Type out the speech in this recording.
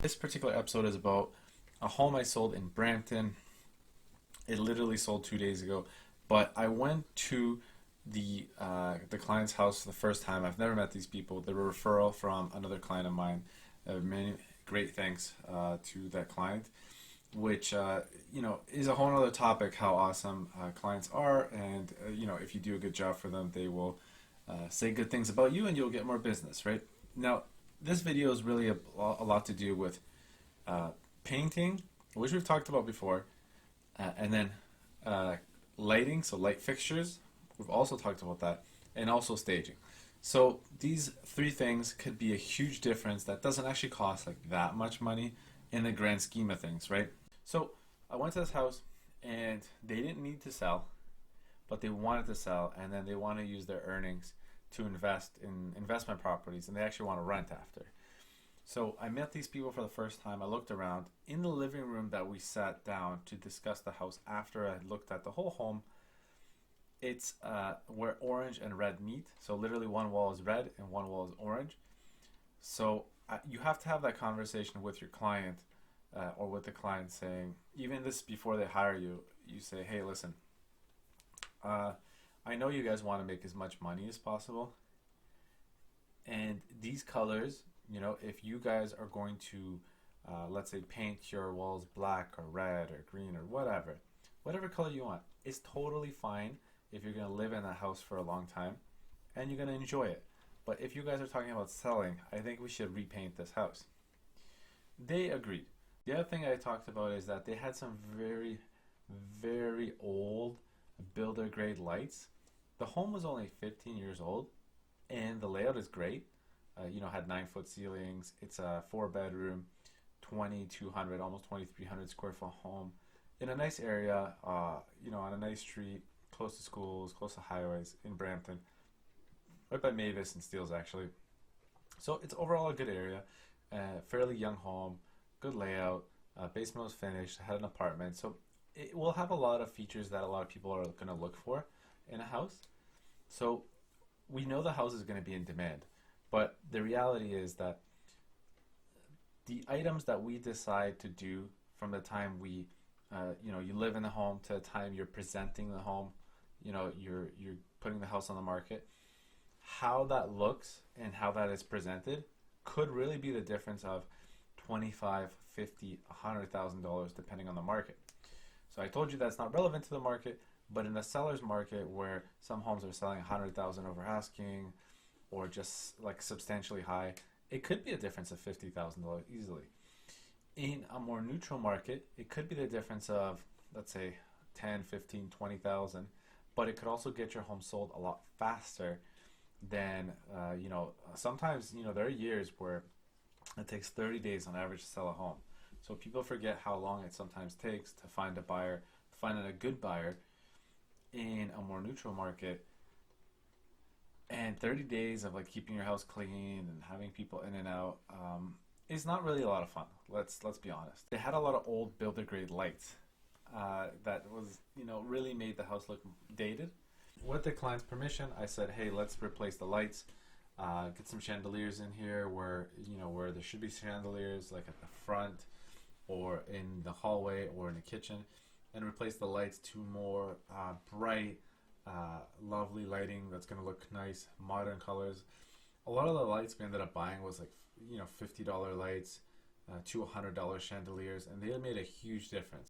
This particular episode is about a home I sold in Brampton. It literally sold 2 days ago, but I went to the client's house for the first time. I've never met these people. They were a referral from another client of mine. Many great thanks to that client, which is a whole other topic. How awesome clients are, and if you do a good job for them, they will say good things about you, and you'll get more business. Right now, this video is really a lot to do with painting, which we've talked about before, and then lighting, so light fixtures, we've also talked about that, and also staging. So these three things could be a huge difference that doesn't actually cost like that much money in the grand scheme of things, right? So I went to this house and they didn't need to sell, but they wanted to sell, and then they want to use their earnings to invest in investment properties, and they actually want to rent after. So I met these people for the first time. I looked around. In the living room that we sat down to discuss the house after I looked at the whole home, it's where orange and red meet. So literally one wall is red and one wall is orange. So you have to have that conversation with your client or with the client, saying, even this before they hire you, you say, hey, listen, I know you guys want to make as much money as possible, and these colors, if you guys are going to, let's say, paint your walls black or red or green or whatever color you want, it's totally fine if you're going to live in that house for a long time and you're going to enjoy it. But if you guys are talking about selling, I think we should repaint this house. They agreed. The other thing I talked about is that they had some very, very old builder grade lights. The home was only 15 years old and the layout is great. Had 9-foot ceilings. It's a 4-bedroom, 2,200, almost 2,300 square foot home in a nice area, on a nice street, close to schools, close to highways in Brampton, right by Mavis and Steeles actually. So it's overall a good area, fairly young home, good layout, basement was finished, had an apartment. So it will have a lot of features that a lot of people are going to look for in a house. So we know the house is going to be in demand. But the reality is that the items that we decide to do from the time we, you live in the home to the time you're presenting the home, you're putting the house on the market, how that looks and how that is presented could really be the difference of $25,000, $50,000, $100,000 depending on the market. So I told you that's not relevant to the market, but in the seller's market where some homes are selling $100,000 over asking, or just like substantially high, it could be a difference of $50,000 easily. In a more neutral market, it could be the difference of, let's say, 10, 15, 20,000, but it could also get your home sold a lot faster than, sometimes, there are years where it takes 30 days on average to sell a home. So people forget how long it sometimes takes to find a buyer, to find a good buyer in a more neutral market. And 30 days of like keeping your house clean and having people in and out is not really a lot of fun. Let's be honest. They had a lot of old builder grade lights that was really made the house look dated. With the client's permission, I said, hey, let's replace the lights. Get some chandeliers in here where there should be chandeliers, like at the front or in the hallway or in the kitchen, and replace the lights to more bright, lovely lighting that's going to look nice, modern colors. A lot of the lights we ended up buying was like $50 lights to $100 chandeliers, and they made a huge difference.